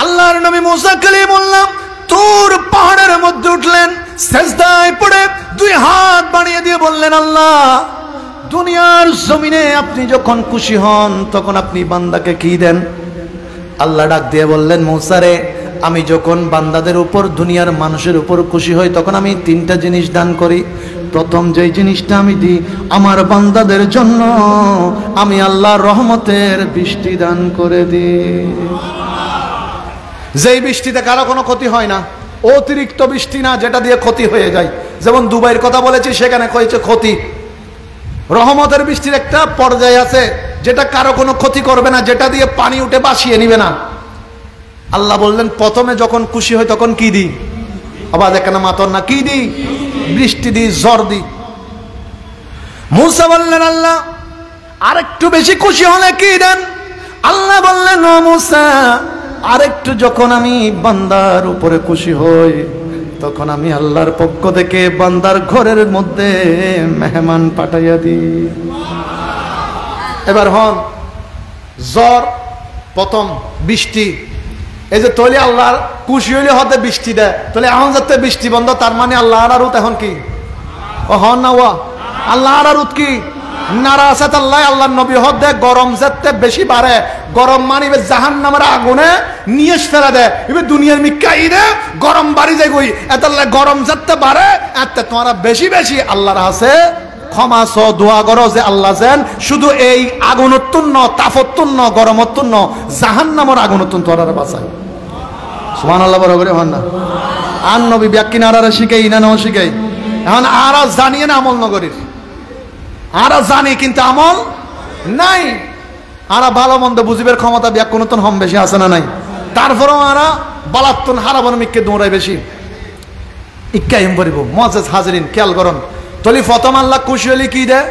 আল্লাহর নবী মুসা কালিমুল্লাহ তুর পাহাড়ের মধ্যে উঠলেন, সিজদায় পড়ে দুই হাত বাড়িয়ে দিয়ে বললেন, আল্লাহ দুনিয়ার জমিনে আপনি যখন খুশি হন তখন আপনি বান্দাকে কি দেন? আল্লাহ ডাক দিয়ে বললেন, মুসা রে, আমি যখন বান্দাদের উপর দুনিয়ার মানুষের উপর খুশি হই তখন আমি তিনটা জিনিস দান করি। প্রথম যে জিনিসটা আমি দিই, আমার বান্দাদের জন্য আমি আল্লাহর রহমতের বৃষ্টি দান করে দিই। যেই বৃষ্টিতে কারো কোনো ক্ষতি হয় না, অতিরিক্ত বৃষ্টি না যেটা দিয়ে ক্ষতি হয়ে যায়। যেমন দুবাইয়ের কথা বলেছি, সেখানে হয়েছে ক্ষতি। রহমতের বৃষ্টির একটা পর্যায়ে আছে যেটা কারো কোনো ক্ষতি করবে না, যেটা দিয়ে পানি উঠে বাসিয়ে নিবে না। আল্লাহ বললেন, প্রথমে যখন খুশি হয় তখন কি দিই? আবার এখানে মাতর না, কি দিই? বৃষ্টি দিই, ঝড় দিই। মুসা বললেন, আল্লাহ আরেকটু বেশি খুশি হলে কি দেন? আল্লাহ বললেন, ও মুসা, আরেকটু যখন আমি বান্দার উপরে খুশি হই তখন আমি আল্লাহর পক্ষ থেকে বান্দার ঘরের মধ্যে মেহমান পাঠাইয়া দিই। এবার হন জ্বর, প্রথম বৃষ্টি। এই যে তৈলি আল্লাহর খুশি হইলে হতে বৃষ্টি দেয়, তাহলে এখন যাতে বৃষ্টি বন্ধ, তার মানে আল্লাহ আরুত এখন কি ও হন না? ওয়া আল্লাহ আরুত কি নারা আছে? আল্লাহ আল্লাহর নবী হতে গরম যাতে বেশি বাড়ে, গরম মানিবে জাহান্নামের আগুনে নিয়ে ফেলা দেয়। এবার দুনিয়ার মিকাই দে গরম বাড়ি যায় গই, এত গরম যাতে বাড়ে এত তোমরা বেশি বেশি আল্লাহর আছে ক্ষমা সহ দোয়া করো যে আল্লাহ যেন শুধু এই আগুনোত্তন্ন, তাপোত্তন্ন, গরমোত্তন্ন, জাহান্নামের আগুনোত্তন্ন তোরা বাঁচায়। সুবহানাল্লাহ বড় করে হন না। আর নবী ব্যাখ্যা আর শিখাই না নাও শিখাই। এখন আর জানিয়ে না আমল নগরীর, আর জানি কিন্তু আমল নাই। আর ভালো মন্দ বুঝিবের ক্ষমতা ব্যাকুনতন হম বেশি আছে না নাই? তারপরেও আরা বালাত্তন হারাবন মিককে দৌড়াই বেশি ইক্কাইম করিব। মজেজ হাজরিন খেয়াল করুন, তলি প্রথম আল্লাহ খুশি হলে কি দেয়?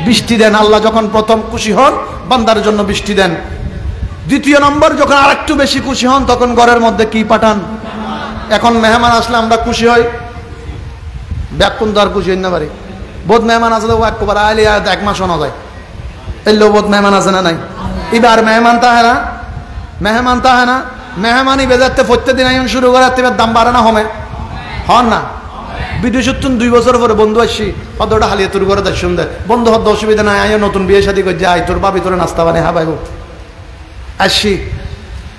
বৃষ্টি দেন। আল্লাহ যখন প্রথম খুশি হন বান্দার জন্য বৃষ্টি দেন। দ্বিতীয় নম্বর, যখন আর একটু বেশি খুশি হন তখন ঘরের মধ্যে কি পাঠান? এখন মেহমান আসলে আমরা খুশি হই, ব্যাকুন তো আর খুশি হই না পারি। বোধ মেহমান আসলে ও একবার আইলে এক মাস শোনা যায়, এলো বোধ মেহমান আছে না নাই? এবার মেহমান তা হয় না, মেহমান তা হয় না, মেহমানই বেজাতে প্রত্যেকদিন আইন শুরু করে এবার দাম বাড়ে না হমে হন না? বিদেশত্তুন 2 বছর পরে বন্ধু আসছি, হদটা হালিয়ে তোর ঘরে দেখ শুনতে বন্ধু হদ অসুবিধা নাই, আইও নতুন বিয়ে শাদী করছে, আই তোর বাবি তোর নাস্তা বানিয়ে হা পাইব আসছি।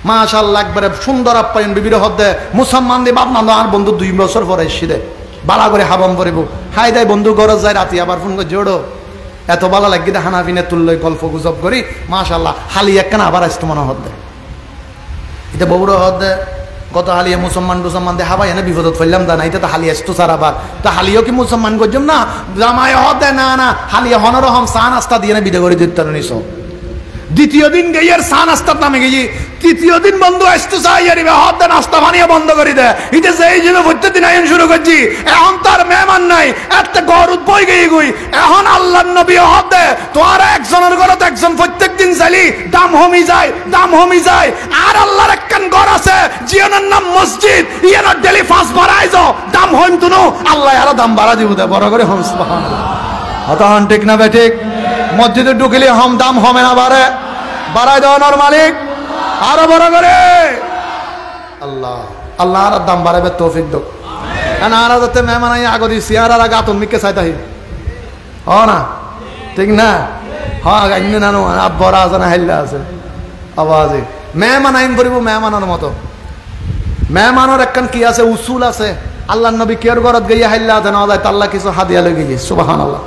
মাশাআল্লাহ একবারে সুন্দর আপ্যায়ন বিবির হদ দেয়, মুসলমান দিয়ে বাপ না আর বন্ধু 2 বছর পরে আসছি দে বালা করে হাবাম পরিব, হাই দেয় বন্ধু ঘরে যায়, রাতি আবার ফোন করে জোড়ো এত বালা লাগি দে, হানা পিনে তুললই গল্প গুজব করি, মাশাআল্লাহ হালি একখানা আবার আসতো মনে হদ দেয়। এটা বউরা হদ দেয় কত হালিয়া মুসলমান টুসলমান দে হাবাই এনে বিপদত ফেললাম দা না, এটা তো হালিয়া আসতো স্যার আবার তা হালিও কি মুসলমান করছম না জামাই হদ দেয় না না হালিয়া হনরহম চা নাস্তা দিয়ে বিদে করে দিতে নিস। দ্বিতীয় দিন গিয়ে চা নাস্তার নামে গিয়ে, তৃতীয় দিন বন্ধু আসতো চাই হদ দে নাস্তা বানিয়ে বন্ধ করে দেয়। এটা যেই হিসেবে প্রত্যেক দিন আইন শুরু করছি, এখন তার মেহমান নাই, একটা ঘর বই গিয়ে গই। এখন আল্লাহ নবী হদ দে তোমার একজনের ঘরত একজন প্রত্যেক দিন চাইলি দাম হমি যায়, দাম হমি যায়। আর আল্লাহর একখান ঘর আছে জিয়নের নাম মসজিদ, ইয়ার ডেলি 5 বাড়াই যাও দাম হইম তুনো, আল্লাহ আরো দাম বাড়া দিব দে বড় করে হম। হতহন ঠিক না বে ঠিক? মসজিদে ঢুকলে হম দাম হমে না বাড়ে, বাড়াই দেওয়ানোর মালিক আরো বড় করে আল্লাহ। আল্লাহ আর দাম বাড়াবে তৌফিক দো। কারণ আর যাতে মেহমান আই আগে দিছি আর আগে আতন মিকে চাইতাহি হ না ঠিক না? হ্যাঁ গাইনে নানো বড় আছে না হাইল্লা আছে আওয়াজে মেহমান আইন করিব মেহমানের মতো। মেহমানের একখান কি আছে উসুল আছে। আল্লাহ নবী কেয়ার ঘরত গিয়ে হাইল্লা আছে না যায় তাল্লা কিছু হাদিয়া লেগে গিয়ে সুবহানাল্লাহ।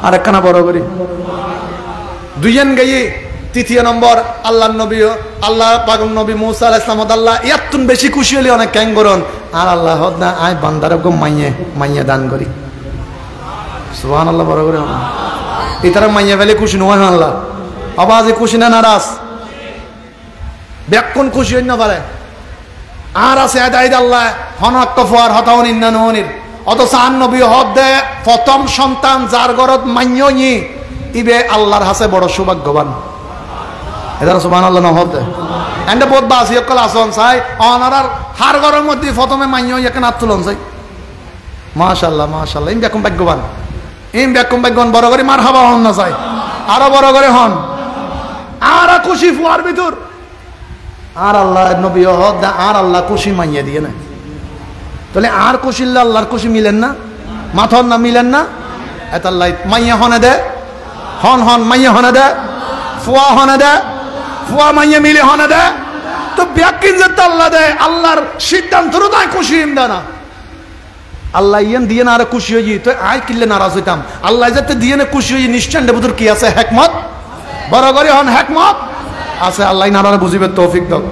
আর একখানা বড় করি দুইজন গিয়ে। তৃতীয় নম্বর, আল্লাহ নবী আল্লাহ পাগল নবী মুসা আলাইহিস সালাম আল্লাহ ইয়াতুন বেশি খুশি হলে অনেক ক্যাং করন আর আল্লাহ হদ না আয় বান্দারে গো মাইয়ে মাইয়ে দান করি সুবহানাল্লাহ বড় করে। ইতারা মাইয়ে ফেলে খুশি নয় আল্লাহ আওয়াজে খুশি না নারাজ ব্যাকুন খুশি হই না পারে। আর আছে আদাইদ আল্লাহ হনক কফার হতাউন ইন্নানুনির অথচ আন নবী হদ দে প্রথম সন্তান যার ঘরত মাইয়ে ইবে আল্লাহর হাসে বড় সৌভাগ্যবান। এদার সুবহানাল্লাহ না হতে এন্ড বহুত বাসি কল আসন চাই অনারার হার ঘরের মধ্যে প্রথমে মাইয়া এখানে হাত তুলন চাই। মাশাআল্লাহ মাশাআল্লাহ ইম ব্যাকুম ভাগ্যবান, ইম ব্যাকুম ভাগ্যবান বড় করে মারহাবা হন না চাই আরো বড় করে হন আর খুশি ফুয়ার ভিতর আর আল্লাহ নবী হদ আর আল্লাহ খুশি মাইয়া দিয়ে না তাহলে আর খুশিল্লা আল্লাহর খুশি মিলেন না মাথর না মিলেন না এত আল্লাহ মাইয়া হনে দে হন হন মাইয়া হনে দে ফুয়া হনে দে ফুয়া মাইয়া মিলে হনে দে তো ব্যাকিন যে আল্লাহ দে আল্লাহর সিদ্ধান্ত তাই খুশি দে না আল্লাহ ইয়ান দিয়ে না আর খুশি হয়ে তো আয় কিনলে নারাজ হইতাম আল্লাহ যাতে দিয়ে না খুশি হয়ে নিশ্চয় বুধুর কি আছে হেকমত বড় করে হন হেকমত আছে আল্লাহ নারাজ বুঝিবে তৌফিক দাও